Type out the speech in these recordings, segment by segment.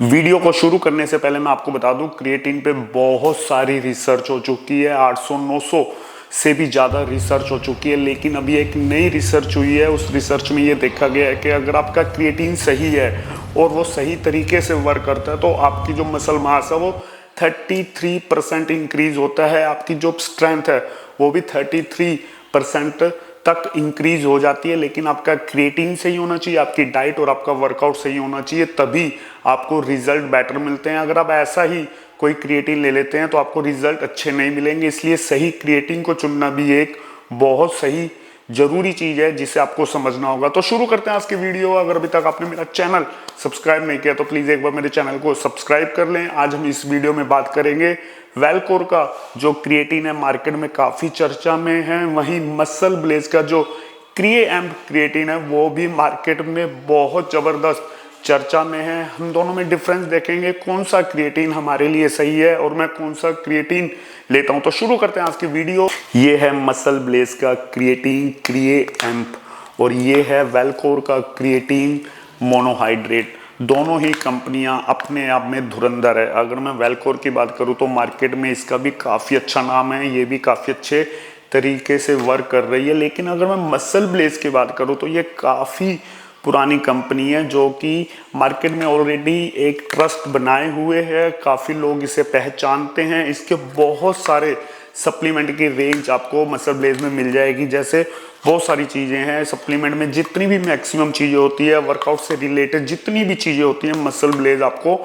Video को शुरू करने से पहले मैं आपको बता दूं, क्रिएटिन पे बहुत सारी रिसर्च हो चुकी है। 800-900 से भी ज़्यादा रिसर्च हो चुकी है, लेकिन अभी एक नई रिसर्च हुई है। उस रिसर्च में ये देखा गया है कि अगर आपका क्रिएटिन सही है और वो सही तरीके से वर्क करता है तो आपकी जो मसल मास है वो 33% इंक्रीज होता है। आपकी जो स्ट्रेंथ है वो भी 33% तक इंक्रीज हो जाती है। लेकिन आपका क्रिएटिन सही होना चाहिए, आपकी डाइट और आपका वर्कआउट सही होना चाहिए, तभी आपको रिजल्ट बेटर मिलते हैं। अगर आप ऐसा ही कोई क्रिएटिन ले लेते हैं तो आपको रिजल्ट अच्छे नहीं मिलेंगे। इसलिए सही क्रिएटिन को चुनना भी एक बहुत सही जरूरी चीज है जिसे आपको समझना होगा। तो शुरू करते हैं आज की वीडियो। अगर अभी तक आपने मेरा चैनल सब्सक्राइब नहीं किया तो प्लीज एक बार मेरे चैनल को सब्सक्राइब कर लें। आज हम इस वीडियो में बात करेंगे वेलकोर का जो क्रिएटिन है, मार्केट में काफी चर्चा में है। वहीं मसल ब्लेज का जो क्रिएएम्प क्रिएटिन है वो भी मार्केट में बहुत जबरदस्त चर्चा में है। हम दोनों में डिफरेंस देखेंगे, कौन सा क्रिएटिन हमारे लिए सही है और मैं कौन सा क्रिएटिन लेता हूं। तो शुरू करते हैं आज की वीडियो। ये है मसल ब्लेज का क्रिएटिन क्रिएएम्प और ये है वेलकोर का क्रिएटिन मोनोहाइड्रेट। दोनों ही कंपनियां अपने आप में धुरंधर है। अगर मैं वेलकोर की बात करूं तो मार्केट में इसका भी काफ़ी अच्छा नाम है, ये भी काफ़ी अच्छे तरीके से वर्क कर रही है। लेकिन अगर मैं मसल ब्लेज की बात करूं तो ये काफ़ी पुरानी कंपनी है जो कि मार्केट में ऑलरेडी एक ट्रस्ट बनाए हुए है। काफ़ी लोग इसे पहचानते हैं। इसके बहुत सारे सप्लीमेंट की रेंज आपको मसल ब्लेज में मिल जाएगी। जैसे बहुत सारी चीज़ें हैं सप्लीमेंट में, जितनी भी मैक्सिमम चीज़ें होती है वर्कआउट से रिलेटेड, जितनी भी चीज़ें होती हैं मसल ब्लेज आपको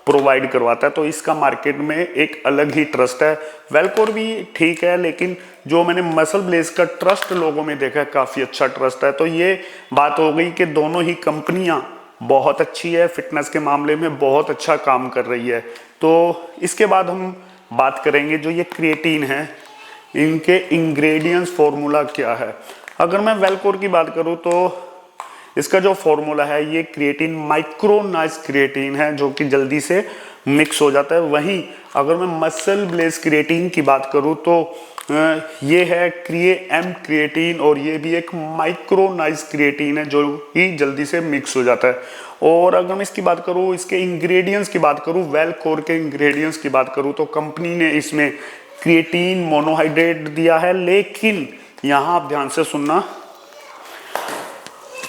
प्रोवाइड करवाता है। तो इसका मार्केट में एक अलग ही ट्रस्ट है। वेलकोर भी ठीक है, लेकिन जो मैंने मसल ब्लेज का ट्रस्ट लोगों में देखा है काफ़ी अच्छा ट्रस्ट है। तो ये बात हो गई कि दोनों ही कंपनियां बहुत अच्छी है, फिटनेस के मामले में बहुत अच्छा काम कर रही है। तो इसके बाद हम बात करेंगे जो ये क्रिएटिन है, इनके इंग्रेडिएंट्स फॉर्मूला क्या है। अगर मैं वेलकोर की बात करूं तो इसका जो फॉर्मूला है, ये क्रिएटिन माइक्रोनाइज क्रिएटिन है जो कि जल्दी से मिक्स हो जाता है। वहीं अगर मैं मसल ब्लेज क्रिएटिन की बात करूं तो ये है क्रिएएम्प क्रिएटिन और ये भी एक माइक्रोनाइज क्रिएटिन है जो कि जल्दी से मिक्स हो जाता है। और अगर मैं इसकी बात करूं, इसके इंग्रेडिएंट्स की बात करूं, वेलकोर के इंग्रेडिएंट्स की बात करूं तो कंपनी ने इसमें क्रिएटिन मोनोहाइड्रेट दिया है। लेकिन यहाँ आप ध्यान से सुनना,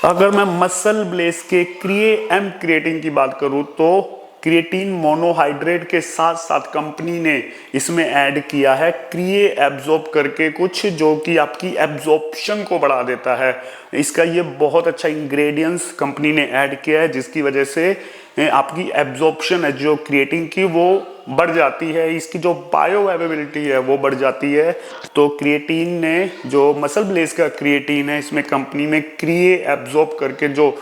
अगर मैं मसल ब्लेज के क्रिएएम्प क्रिएटिन की बात करूं तो क्रिएटिन मोनोहाइड्रेट के साथ साथ कंपनी ने इसमें ऐड किया है क्रिएएब्जॉर्ब करके कुछ, जो कि आपकी एब्जॉर्प्शन को बढ़ा देता है। इसका ये बहुत अच्छा इंग्रेडिएंट्स कंपनी ने ऐड किया है जिसकी वजह से आपकी एब्जॉर्प्शन है जो क्रिएटिन की वो बढ़ जाती है, इसकी जो बायो अवेलेबिलिटी है वो बढ़ जाती है। तो क्रिएटिन ने जो मसल ब्लेज का क्रिएटिन है इसमें कंपनी ने क्रिएएब्जॉर्ब करके जो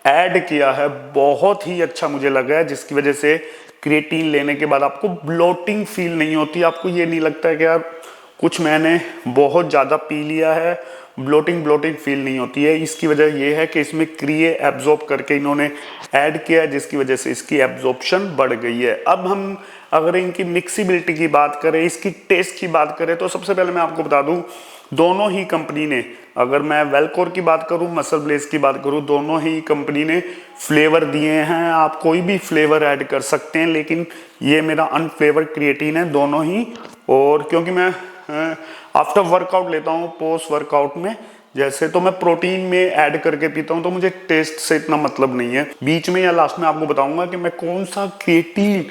ऐड किया है बहुत ही अच्छा मुझे लगा है, जिसकी वजह से क्रिएटिन लेने के बाद आपको ब्लोटिंग फील नहीं होती। आपको ये नहीं लगता है कि यार कुछ मैंने बहुत ज़्यादा पी लिया है, ब्लोटिंग फील नहीं होती है। इसकी वजह यह है कि इसमें क्रिएएब्जॉर्ब करके इन्होंने ऐड किया है जिसकी वजह से इसकी एब्जॉर्प्शन बढ़ गई है। अब हम अगर इनकी मिक्सिबिलिटी की बात करें, इसकी टेस्ट की बात करें तो सबसे पहले मैं आपको बता दूं, दोनों ही कंपनी ने, अगर मैं वेलकोर की बात करूं, मसल ब्लेज की बात करूं, दोनों ही कंपनी ने फ्लेवर दिए हैं। आप कोई भी फ्लेवर ऐड कर सकते हैं, लेकिन ये मेरा अनफ्लेवर्ड क्रिएटिन है दोनों ही। और क्योंकि मैं आफ्टर वर्कआउट लेता हूँ, पोस्ट वर्कआउट में जैसे, तो मैं प्रोटीन में ऐड करके पीता हूँ, तो मुझे टेस्ट से इतना मतलब नहीं है। बीच में या लास्ट में आपको बताऊंगा कि मैं कौन सा क्रिएटिन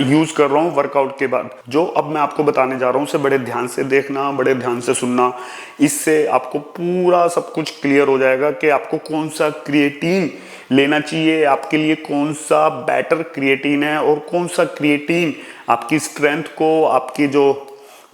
यूज कर रहा हूँ वर्कआउट के बाद। जो अब मैं आपको बताने जा रहा हूँ उसे बड़े ध्यान से देखना, बड़े ध्यान से सुनना। इससे आपको पूरा सब कुछ क्लियर हो जाएगा कि आपको कौन सा क्रिएटिन लेना चाहिए, आपके लिए कौन सा बेटर क्रिएटिन है और कौन सा क्रिएटिन आपकी स्ट्रेंथ को, आपकी जो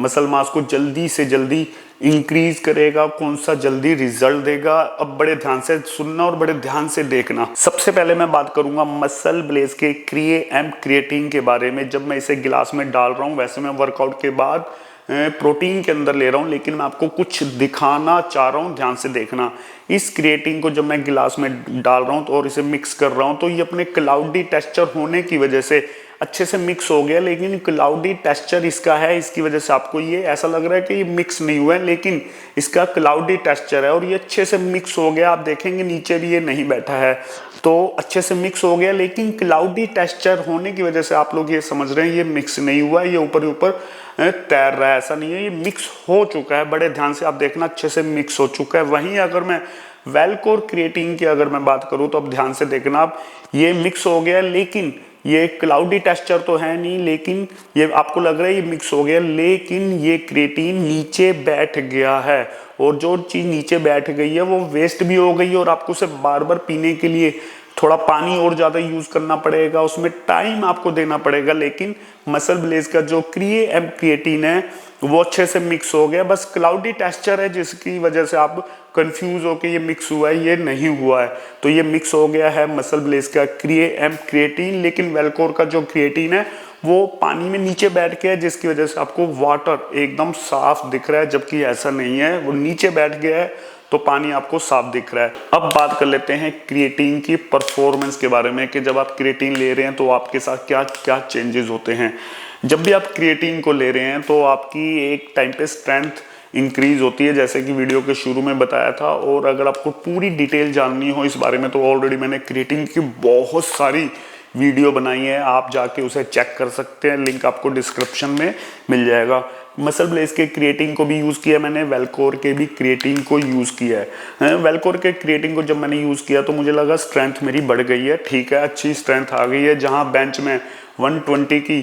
मसल मास को जल्दी से जल्दी इंक्रीज करेगा, कौन सा जल्दी रिजल्ट देगा। अब बड़े ध्यान से सुनना और बड़े ध्यान से देखना। सबसे पहले मैं बात करूंगा मसल ब्लेज के क्रिएएम्प क्रिएटिन के बारे में। जब मैं इसे गिलास में डाल रहा हूं, वैसे मैं वर्कआउट के बाद प्रोटीन के अंदर ले रहा हूं, लेकिन मैं आपको कुछ दिखाना चाह रहा हूं, ध्यान से देखना। इस क्रिएटिन को जब मैं गिलास में डाल रहा हूं और इसे मिक्स कर रहा हूं तो ये अपने क्लाउडी टेक्सचर होने की वजह से अच्छे से मिक्स हो गया, लेकिन क्लाउडी टेक्सचर इसका है, इसकी वजह से आपको ये ऐसा लग रहा है कि ये मिक्स नहीं हुआ है, लेकिन इसका क्लाउडी टेक्सचर है और ये अच्छे से मिक्स हो गया। आप देखेंगे नीचे भी ये नहीं बैठा है, तो अच्छे से मिक्स हो गया, लेकिन क्लाउडी टेक्सचर होने की वजह से आप लोग ये समझ रहे हैं ये मिक्स नहीं हुआ है, ये ऊपर ऊपर तैर रहा है, ऐसा नहीं है, ये मिक्स हो चुका है। बड़े ध्यान से आप देखना, अच्छे से मिक्स हो चुका है। वहीं अगर मैं वेलकोर क्रिएटिन की अगर मैं बात करूं तो अब ध्यान से देखना आप, ये मिक्स हो गया, लेकिन ये क्लाउडी टेक्सचर तो है नहीं, लेकिन ये आपको लग रहा है ये मिक्स हो गया, लेकिन ये क्रिएटिन नीचे बैठ गया है, और जो चीज नीचे बैठ गई है वो वेस्ट भी हो गई है, और आपको उसे बार बार पीने के लिए थोड़ा पानी और ज्यादा यूज करना पड़ेगा, उसमें टाइम आपको देना पड़ेगा। लेकिन मसल ब्लेज का जो क्रिएटिन है वो अच्छे से मिक्स हो गया, बस क्लाउडी टेक्सचर है जिसकी वजह से आप कंफ्यूज हो कि ये मिक्स हुआ है, ये नहीं हुआ है। तो ये मिक्स हो गया है मसल ब्लेज का क्रिएटिन, लेकिन वेलकोर का जो क्रिएटिन है वो पानी में नीचे बैठ गया है, जिसकी वजह से आपको वाटर एकदम साफ दिख रहा है, जबकि ऐसा नहीं है, वो नीचे बैठ गया है तो पानी आपको साफ दिख रहा है। अब बात कर लेते हैं क्रिएटिन की परफॉर्मेंस के बारे में, कि जब आप क्रिएटिन ले रहे हैं तो आपके साथ क्या क्या चेंजेस होते हैं। जब भी आप क्रिएटिन को ले रहे हैं तो आपकी एक टाइम पे स्ट्रेंथ इंक्रीज होती है, जैसे कि वीडियो के शुरू में बताया था। और अगर आपको पूरी डिटेल जाननी हो इस बारे में तो ऑलरेडी मैंने क्रिएटिन की बहुत सारी वीडियो बनाई है, आप जाके उसे चेक कर सकते हैं, लिंक आपको डिस्क्रिप्शन में मिल जाएगा। मसल ब्लेज के क्रिएटिन को भी यूज़ किया मैंने, वेलकोर के भी क्रिएटिन को यूज़ किया है। वेलकोर के क्रिएटिन को जब मैंने यूज़ किया तो मुझे लगा स्ट्रेंथ मेरी बढ़ गई है, ठीक है, अच्छी स्ट्रेंथ आ गई है। जहाँ बेंच में 120 की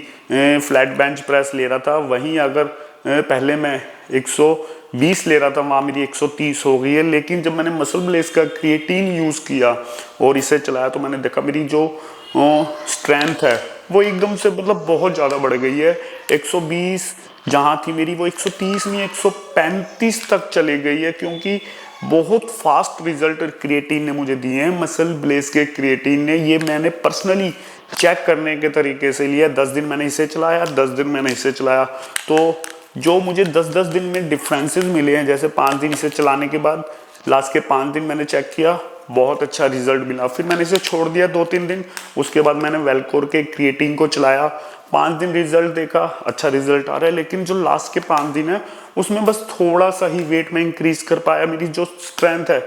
फ्लैट बेंच प्रेस ले रहा था, वहीं अगर पहले मैं 120 ले रहा था, वहाँ मेरी 130 हो गई है। लेकिन जब मैंने मसल ब्लेज का क्रिएटिन यूज़ किया और इसे चलाया तो मैंने देखा मेरी जो स्ट्रेंथ है वो एकदम से मतलब बहुत ज़्यादा बढ़ गई है। 120 जहाँ थी मेरी वो 130 नहीं 135 तक चली गई है, क्योंकि बहुत फास्ट रिजल्ट क्रिएटिन ने मुझे दिए हैं, मसल ब्लेज के क्रिएटिन ने। ये मैंने पर्सनली चेक करने के तरीके से लिया, 10 दिन मैंने इसे चलाया, 10 दिन मैंने इसे चलाया, तो जो मुझे 10-10 दिन में डिफरेंसेस मिले हैं, जैसे 5 दिन इसे चलाने के बाद लास्ट के 5 दिन मैंने चेक किया, बहुत अच्छा रिजल्ट मिला। फिर मैंने इसे छोड़ दिया 2-3 दिन, उसके बाद मैंने वेलकोर के क्रिएटिन को चलाया, 5 दिन रिजल्ट देखा, अच्छा रिजल्ट आ रहा है। लेकिन जो लास्ट के 5 दिन है उसमें बस थोड़ा सा ही वेट में इंक्रीज कर पाया, मेरी जो स्ट्रेंथ है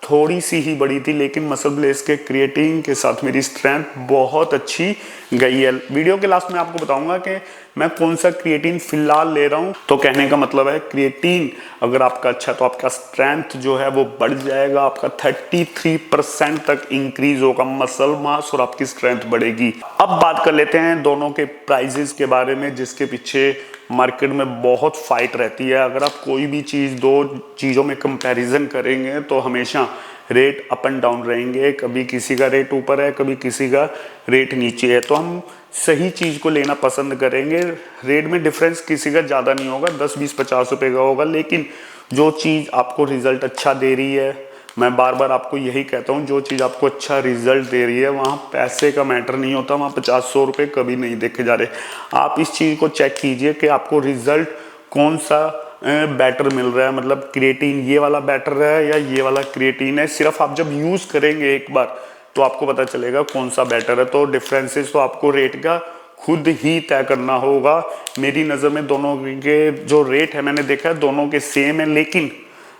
थोड़ी सी ही बड़ी थी। लेकिन मसल ब्लेज के क्रिएटिन के साथ मेरी स्ट्रेंथ बहुत अच्छी गई है। वीडियो के लास्ट में आपको बताऊंगा कि मैं कौन सा क्रिएटिन फिलहाल ले रहा हूं। तो कहने का मतलब है क्रिएटिन अगर आपका अच्छा है तो आपका स्ट्रेंथ जो है वो बढ़ जाएगा, आपका 33% तक इंक्रीज होगा मसल मास और आपकी स्ट्रेंथ बढ़ेगी। अब बात कर लेते हैं दोनों के प्राइजेस के बारे में, जिसके पीछे मार्केट में बहुत फाइट रहती है। अगर आप कोई भी चीज़ दो चीज़ों में कंपैरिजन करेंगे तो हमेशा रेट अप एंड डाउन रहेंगे, कभी किसी का रेट ऊपर है, कभी किसी का रेट नीचे है। तो हम सही चीज़ को लेना पसंद करेंगे। रेट में डिफरेंस किसी का ज़्यादा नहीं होगा, 10, 20, 50 रुपये का होगा, लेकिन जो चीज़ आपको रिजल्ट अच्छा दे रही है, मैं बार बार आपको यही कहता हूँ, जो चीज़ आपको अच्छा रिजल्ट दे रही है वहाँ पैसे का मैटर नहीं होता, वहाँ 50-100 रुपये कभी नहीं देखे जा रहे। आप इस चीज़ को चेक कीजिए कि आपको रिजल्ट कौन सा बेटर मिल रहा है, मतलब क्रिएटिन ये वाला बेटर है या ये वाला क्रिएटिन है। सिर्फ आप जब यूज़ करेंगे एक बार तो आपको पता चलेगा कौन सा बेटर है। तो डिफरेंसेस तो आपको रेट का खुद ही तय करना होगा। मेरी नज़र में दोनों के जो रेट है मैंने देखा है दोनों के सेम है, लेकिन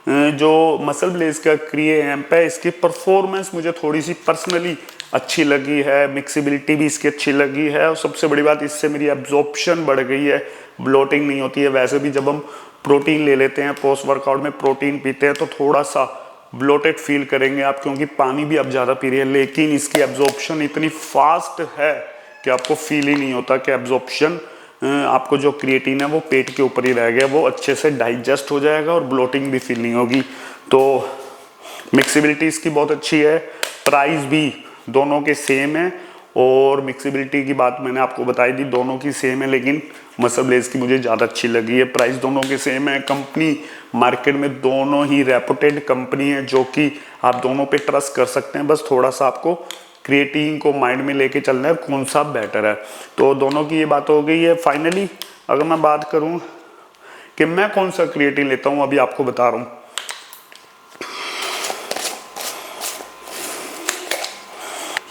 जो मसल ब्लेज का क्रिएम्प है इसकी परफॉर्मेंस मुझे थोड़ी सी पर्सनली अच्छी लगी है, मिक्सिबिलिटी भी इसकी अच्छी लगी है, और सबसे बड़ी बात इससे मेरी एब्जॉर्प्शन बढ़ गई है, ब्लोटिंग नहीं होती है। वैसे भी जब हम प्रोटीन ले लेते हैं, पोस्ट वर्कआउट में प्रोटीन पीते हैं तो थोड़ा सा ब्लोटेड फील करेंगे आप, क्योंकि पानी भी आप ज़्यादा पी रहे हैं, लेकिन इसकी एब्जॉर्प्शन इतनी फास्ट है कि आपको फील ही नहीं होता कि एब्जॉर्प्शन आपको जो क्रिएटिन है वो पेट के ऊपर ही रह गया, वो अच्छे से डाइजेस्ट हो जाएगा और ब्लोटिंग भी फील नहीं होगी। तो मिक्सिबिलिटी इसकी बहुत अच्छी है, प्राइस भी दोनों के सेम है, और मिक्सिबिलिटी की बात मैंने आपको बताई दी, दोनों की सेम है, लेकिन मसल ब्लेज की मुझे ज़्यादा अच्छी लगी है। प्राइस दोनों के सेम है, कंपनी मार्केट में दोनों ही रेपुटेड कंपनी है जो कि आप दोनों पे ट्रस्ट कर सकते हैं। बस थोड़ा सा आपको क्रिएटिन को माइंड में लेके चलना है कौन सा बेटर है। तो दोनों की ये बात हो गई है। फाइनली अगर मैं बात करूं कि मैं कौन सा क्रिएटिन लेता हूं, अभी आपको बता रहा हूं।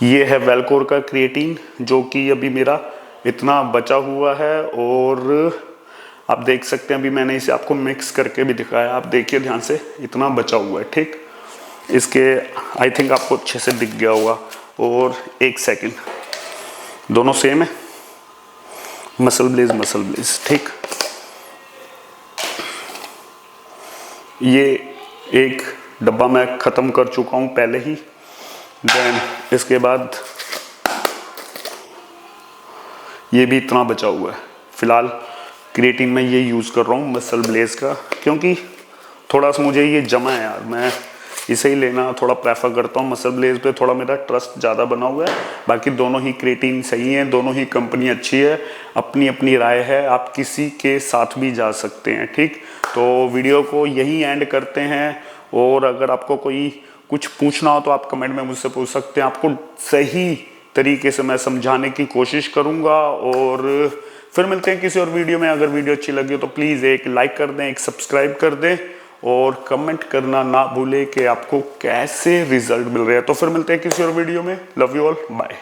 ये है वेलकोर का क्रिएटिन जो कि अभी मेरा इतना बचा हुआ है और आप देख सकते हैं, अभी मैंने इसे आपको मिक्स करके भी दिखाया, आप देखिए ध्यान से, इतना बचा हुआ है। ठीक, इसके आई थिंक आपको अच्छे से दिख गया होगा। और एक सेकंड, दोनों सेम है, मसल ब्लेज। ठीक, ये एक डब्बा मैं ख़त्म कर चुका हूँ पहले ही। देन इसके बाद ये भी इतना बचा हुआ है। फ़िलहाल क्रिएटिन में ये यूज़ कर रहा हूँ मसल ब्लेज का, क्योंकि थोड़ा सा मुझे ये जमा है यार, मैं इसे ही लेना थोड़ा प्रेफर करता हूँ। मसल ब्लेज पे थोड़ा मेरा ट्रस्ट ज़्यादा बना हुआ है। बाकी दोनों ही क्रिएटिन सही हैं, दोनों ही कंपनी अच्छी है, अपनी अपनी राय है, आप किसी के साथ भी जा सकते हैं। ठीक, तो वीडियो को यही एंड करते हैं। और अगर आपको कोई कुछ पूछना हो तो आप कमेंट में मुझसे पूछ सकते हैं, आपको सही तरीके से मैं समझाने की कोशिश करूँगा। और फिर मिलते हैं किसी और वीडियो में। अगर वीडियो अच्छी लगी हो तो प्लीज़ एक लाइक कर दें, एक सब्सक्राइब कर दें और कमेंट करना ना भूलें कि आपको कैसे रिजल्ट मिल रहे हैं। तो फिर मिलते हैं किसी और वीडियो में। Love you all, bye.